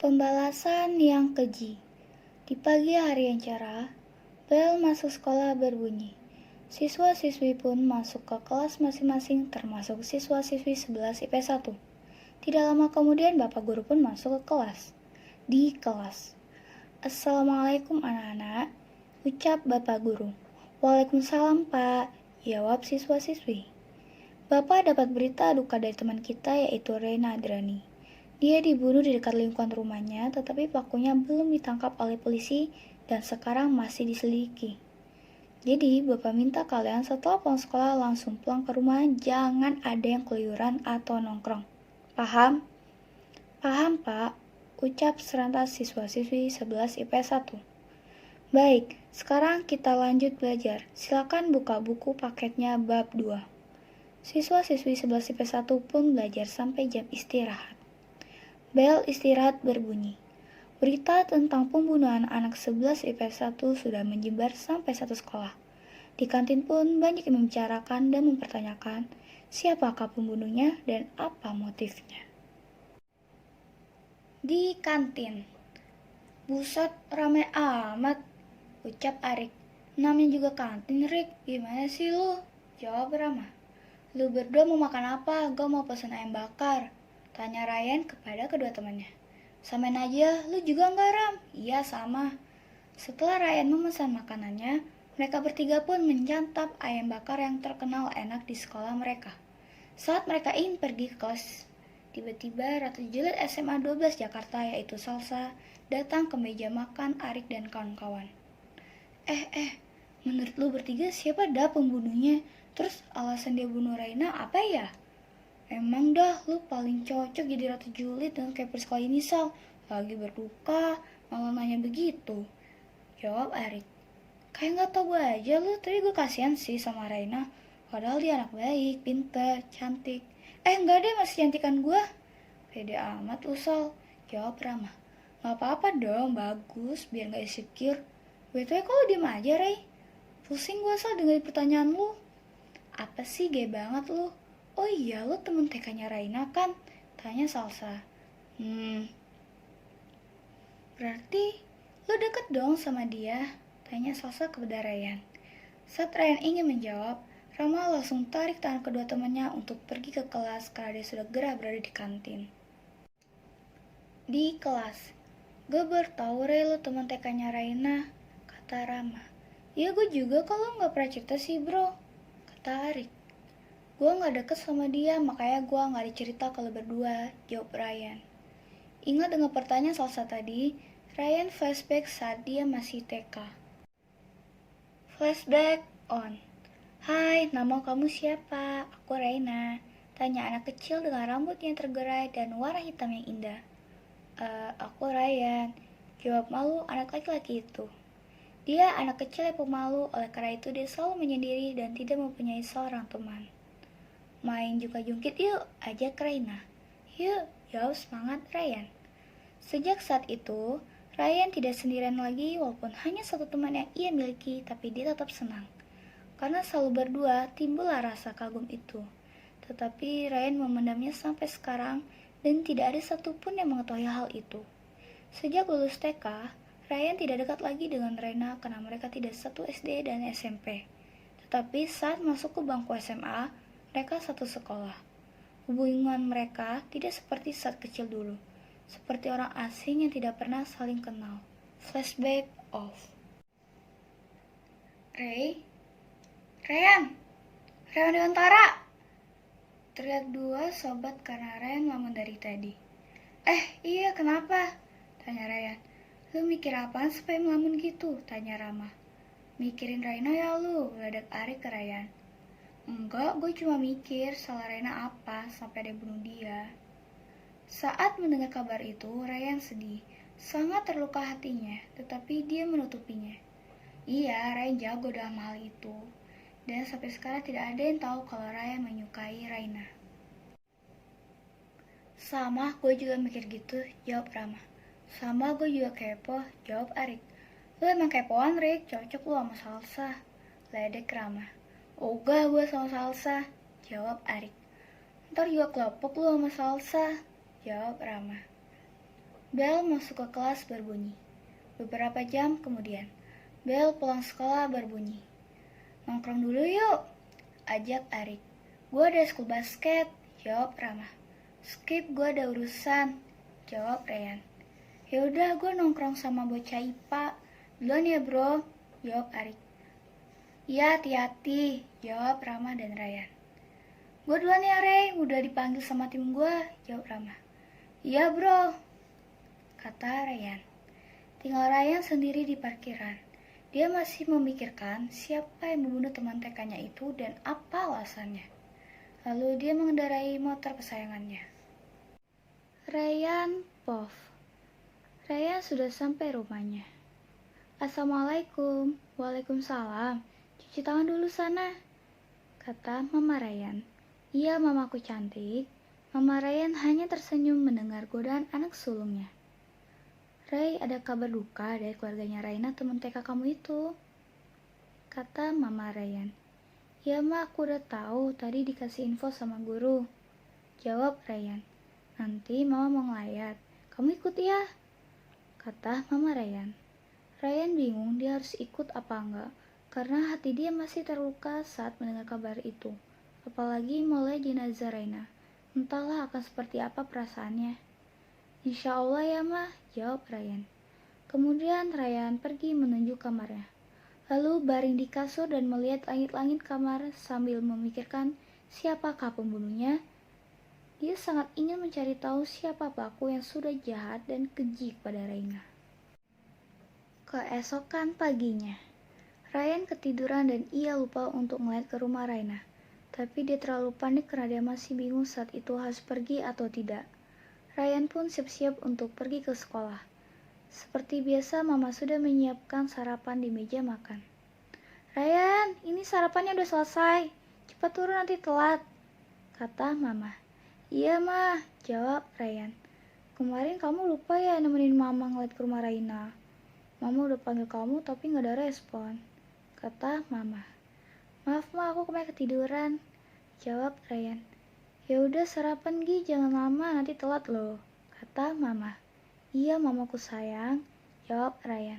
Pembalasan yang keji. Di pagi hari yang cerah, bel masuk sekolah berbunyi. Siswa-siswi pun masuk ke kelas masing-masing termasuk siswa-siswi 11 IP 1. Tidak lama kemudian Bapak Guru pun masuk ke kelas. Di kelas. Assalamualaikum anak-anak, ucap Bapak Guru. Waalaikumsalam Pak, jawab siswa-siswi. Bapak dapat berita duka dari teman kita yaitu Reina Adrani. Dia dibunuh di dekat lingkungan rumahnya, tetapi pelakunya belum ditangkap oleh polisi dan sekarang masih diselidiki. Jadi, Bapak minta kalian setelah pulang sekolah langsung pulang ke rumah, jangan ada yang keluyuran atau nongkrong. Paham? Paham, Pak, ucap serentak siswa-siswi 11 IPS 1. Baik, sekarang kita lanjut belajar. Silakan buka buku paketnya bab 2. Siswa-siswi 11 IPS 1 pun belajar sampai jam istirahat. Bel istirahat berbunyi. Berita tentang pembunuhan anak 11 IPS 1 sudah menyebar sampai satu sekolah. Di kantin pun banyak yang membicarakan dan mempertanyakan siapakah pembunuhnya dan apa motifnya. Di kantin. Buset, rame amat, ucap Arik. Namanya juga kantin, Rik. Gimana sih lu? Jawab Rama. Lu berdua mau makan apa? Gue mau pesen ayam bakar, tanya Ryan kepada kedua temannya. Samain aja, lu juga enggak Ram? Iya sama. Setelah Ryan memesan makanannya, mereka bertiga pun menyantap ayam bakar yang terkenal enak di sekolah mereka. Saat mereka ingin pergi ke kelas, tiba-tiba Ratu Julid SMA 12 Jakarta yaitu Salsa datang ke meja makan Arik dan kawan-kawan. Menurut lu bertiga siapa dah pembunuhnya? Terus alasan dia bunuh Raina apa ya? Emang dah lu paling cocok jadi Ratu Julid dan kayak sekolah ini Sal. Lagi berduka, malah nanya begitu. Jawab Arik. Kayak gak tau gue aja lu, tapi gue kasihan sih sama Raina. Padahal dia anak baik, pintar, cantik. Enggak deh, masih cantikan gue. Pede amat lu Sal, jawab Rama. Gak apa-apa dong, bagus, biar gak insecure. BTW kok lu diem aja, Ray? Pusing gue Sal dengerin pertanyaan lu. Apa sih gay banget lu? Oh iya, lu temen TK-nya Raina kan? Tanya Salsa. Berarti lu deket dong sama dia? Tanya Salsa kepada Ryan. Saat Ryan ingin menjawab, Rama langsung tarik tangan kedua temannya untuk pergi ke kelas karena dia sudah gerah berada di kantin. Di kelas. Gue baru tau Ray lu teman TK-nya Raina, kata Rama. Iya gue juga kalau gak pernah cerita sih bro, kata Arik. Gue gak deket sama dia, makanya gue gak dicerita kalau berdua, jawab Ryan. Ingat dengan pertanyaan Salsa tadi, Ryan flashback saat dia masih TK. Flashback on. Hai, nama kamu siapa? Aku Raina, tanya anak kecil dengan rambut yang tergerai dan warna hitam yang indah. Aku Ryan, jawab malu anak laki-laki itu. Dia anak kecil yang pemalu, oleh karena itu dia selalu menyendiri dan tidak mempunyai seorang teman. Main juga jungkit yuk, ajak Raina. Yuk, jawab semangat Ryan. Sejak saat itu, Ryan tidak sendirian lagi walaupun hanya satu teman yang ia miliki, tapi dia tetap senang. Karena selalu berdua, timbullah rasa kagum itu. Tetapi Ryan memendamnya sampai sekarang dan tidak ada satupun yang mengetahui hal itu. Sejak lulus TK, Ryan tidak dekat lagi dengan Raina karena mereka tidak satu SD dan SMP. Tetapi saat masuk ke bangku SMA, mereka satu sekolah. Hubungan mereka tidak seperti saat kecil dulu, seperti orang asing yang tidak pernah saling kenal. Flashback off. Ryan Dewantara! Teriak dua sobat karena Ryan lamun dari tadi. Iya kenapa? Tanya Ryan. Lu mikir apaan supaya melamun gitu? Tanya Rama. Mikirin Raina ya lu, ledak Arik ke Ryan. Enggak, gue cuma mikir salah Raina apa sampai ada bunuh dia. Saat mendengar kabar itu, Ryan sedih. Sangat terluka hatinya, tetapi dia menutupinya. Iya, Ryan jago dalam hal itu. Dan sampai sekarang tidak ada yang tahu kalau Ryan menyukai Raina. Sama, gue juga mikir gitu, jawab Rama. Sama, gue juga kepo, jawab Arik. Lu emang kepoan, Rik, cocok lu sama Salsa, ledek Rama. Ogah gue sama Salsa, jawab Arik. Ntar juga kelopok lu sama Salsa, jawab Rama. Bel masuk ke kelas berbunyi. Beberapa jam kemudian, bel pulang sekolah berbunyi. Nongkrong dulu yuk, ajak Arik. Gue ada school basket, jawab Rama. Skip, gue ada urusan, jawab Ryan. Yaudah, gue nongkrong sama bocah IPA. Duluan ya bro, jawab Arik. Iya, hati-hati, jawab Rama dan Ryan. Gue duluan ya Ray, udah dipanggil sama tim gue, jawab Rama. Iya bro, kata Ryan. Tinggal Ryan sendiri di parkiran. Dia masih memikirkan siapa yang membunuh teman TK-nya itu dan apa alasannya. Lalu dia mengendarai motor kesayangannya. Ryan Pov. Ryan sudah sampai rumahnya. Assalamualaikum. Waalaikumsalam. Cuci tangan dulu sana, kata Mama Ryan. Iya, mamaku cantik. Mama Ryan hanya tersenyum mendengar godaan anak sulungnya. Ray, ada kabar duka dari keluarganya Raina, teman TK kamu itu, kata Mama Ryan. Ya ma, aku udah tahu, tadi dikasih info sama guru, jawab Ryan. Nanti mama mau ngelayat, kamu ikut ya, kata Mama Ryan. Ryan bingung dia harus ikut apa enggak, karena hati dia masih terluka saat mendengar kabar itu. Apalagi mulai jenazah Raina, entahlah akan seperti apa perasaannya. Insya Allah ya ma, jawab Ryan. Kemudian Ryan pergi menuju kamarnya. Lalu baring di kasur dan melihat langit-langit kamar sambil memikirkan siapakah pembunuhnya. Dia sangat ingin mencari tahu siapa pelaku yang sudah jahat dan keji pada Raina. Keesokan paginya, Ryan ketiduran dan ia lupa untuk melihat ke rumah Raina. Tapi dia terlalu panik karena dia masih bingung saat itu harus pergi atau tidak. Ryan pun siap-siap untuk pergi ke sekolah. Seperti biasa, Mama sudah menyiapkan sarapan di meja makan. Ryan, ini sarapannya udah selesai. Cepat turun nanti telat, kata Mama. Iya, Ma, jawab Ryan. Kemarin kamu lupa ya nemenin Mama ngeliat ke rumah Raina. Mama udah panggil kamu tapi gak ada respon, kata Mama. Maaf Ma, aku kemarin ketiduran, jawab Ryan. Ya udah sarapan Gi, jangan lama nanti telat loh, kata Mama. Iya mamaku sayang, jawab Ryan.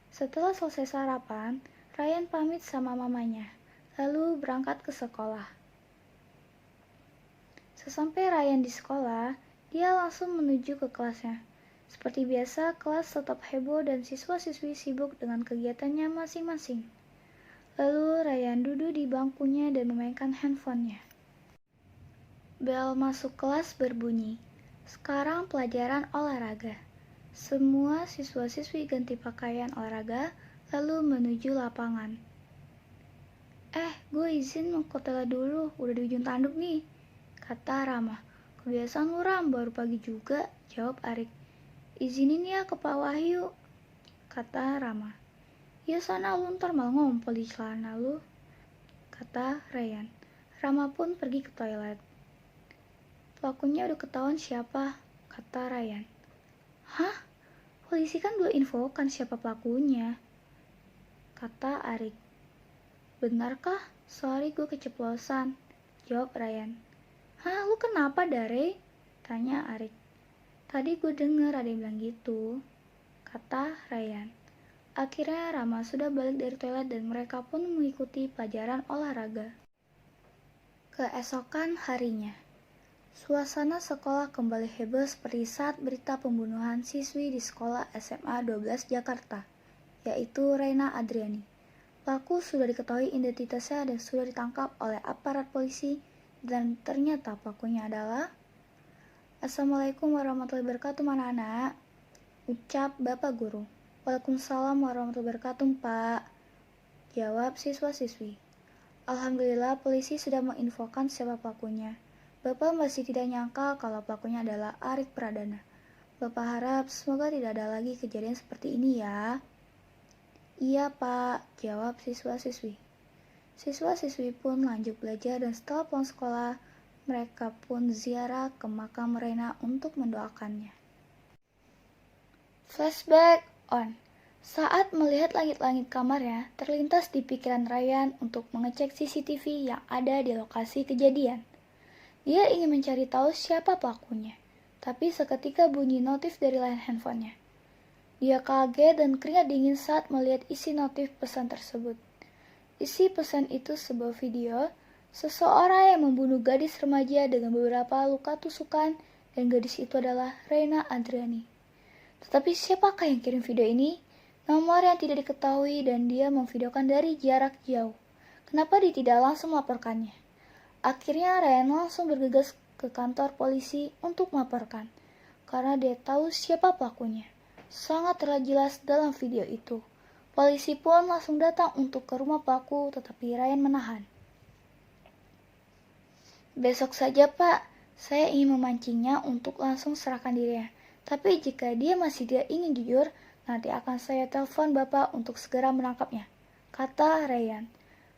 Setelah selesai sarapan, Ryan pamit sama mamanya, lalu berangkat ke sekolah. Sesampai Ryan di sekolah, dia langsung menuju ke kelasnya. Seperti biasa, kelas tetap heboh dan siswa-siswi sibuk dengan kegiatannya masing-masing. Lalu Ryan duduk di bangkunya dan memainkan handphonenya. Bel masuk kelas berbunyi. Sekarang pelajaran olahraga. Semua siswa-siswi ganti pakaian olahraga lalu menuju lapangan. Gue izin mau ke toilet dulu, udah di ujung tanduk nih, kata Rama. Kebiasaan lu Ram, baru pagi juga, jawab Arik. Izinin ya ke Pak Wahyu, kata Rama. Ya sana lu ntar malah ngompol di celana lu, kata Ryan. Rama pun pergi ke toilet. Pelakunya udah ketahuan siapa, kata Ryan. Hah? Polisi kan belum infokan siapa pelakunya, kata Arik. Benarkah? Sorry gue keceplosan, jawab Ryan. Hah, lu kenapa Dare? Tanya Arik. Tadi gue denger ada yang bilang gitu, kata Ryan. Akhirnya Rama sudah balik dari toilet dan mereka pun mengikuti pelajaran olahraga. Keesokan harinya, suasana sekolah kembali heboh seperti saat berita pembunuhan siswi di sekolah SMA 12 Jakarta, yaitu Raina Adriani. Pelaku sudah diketahui identitasnya dan sudah ditangkap oleh aparat polisi dan ternyata pelakunya adalah Assalamualaikum warahmatullahi wabarakatuh anak-anak, ucap Bapak Guru. Waalaikumsalam warahmatullahi wabarakatuh Pak, jawab siswa-siswi. Alhamdulillah polisi sudah menginfokan siapa pelakunya. Bapak masih tidak nyangka kalau pelakunya adalah Arik Pradana. Bapak harap semoga tidak ada lagi kejadian seperti ini ya. Iya Pak, jawab siswa-siswi. Siswa-siswi pun lanjut belajar dan setelah pulang sekolah, mereka pun ziarah ke makam Raina untuk mendoakannya. Flashback on. Saat melihat langit-langit kamarnya, terlintas di pikiran Ryan untuk mengecek CCTV yang ada di lokasi kejadian. Dia ingin mencari tahu siapa pelakunya, tapi seketika bunyi notif dari line handphonenya. Dia kaget dan keringat dingin saat melihat isi notif pesan tersebut. Isi pesan itu sebuah video seseorang yang membunuh gadis remaja dengan beberapa luka tusukan, dan gadis itu adalah Reina Adriani. Tetapi siapakah yang kirim video ini? Nomor yang tidak diketahui, dan dia memvideokan dari jarak jauh. Kenapa dia tidak langsung melaporkannya? Akhirnya Ryan langsung bergegas ke kantor polisi untuk melaporkan, karena dia tahu siapa pelakunya. Sangat terlihat jelas dalam video itu. Polisi pun langsung datang untuk ke rumah pelaku, tetapi Ryan menahan. Besok saja, Pak. Saya ingin memancingnya untuk langsung serahkan dirinya. Tapi jika dia masih tidak ingin jujur, nanti akan saya telepon Bapak untuk segera menangkapnya, kata Ryan.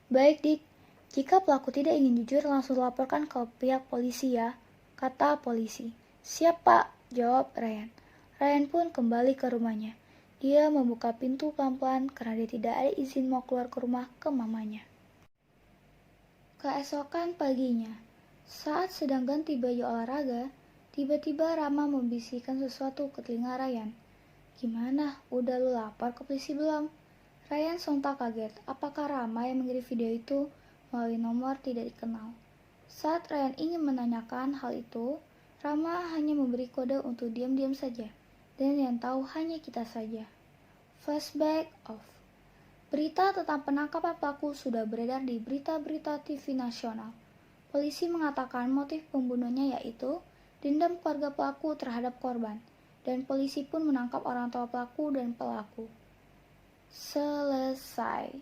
Baik, Dick. Jika pelaku tidak ingin jujur, langsung laporkan ke pihak polisi ya, kata polisi. Siap, Pak, jawab Ryan. Ryan pun kembali ke rumahnya. Dia membuka pintu pelan-pelan karena dia tidak ada izin mau keluar ke rumah ke mamanya. Keesokan paginya, saat sedang ganti baju olahraga, tiba-tiba Rama membisikkan sesuatu ke telinga Ryan. Gimana, udah lu lapor ke polisi belum? Ryan sontak kaget, apakah Rama yang mengirim video itu melalui nomor tidak dikenal? Saat Ryan ingin menanyakan hal itu, Rama hanya memberi kode untuk diam-diam saja. Dan yang tahu hanya kita saja. Flashback off. Berita tentang penangkapan pelaku sudah beredar di berita-berita TV nasional. Polisi mengatakan motif pembunuhnya yaitu dendam keluarga pelaku terhadap korban, dan polisi pun menangkap orang tua pelaku dan pelaku. Selesai.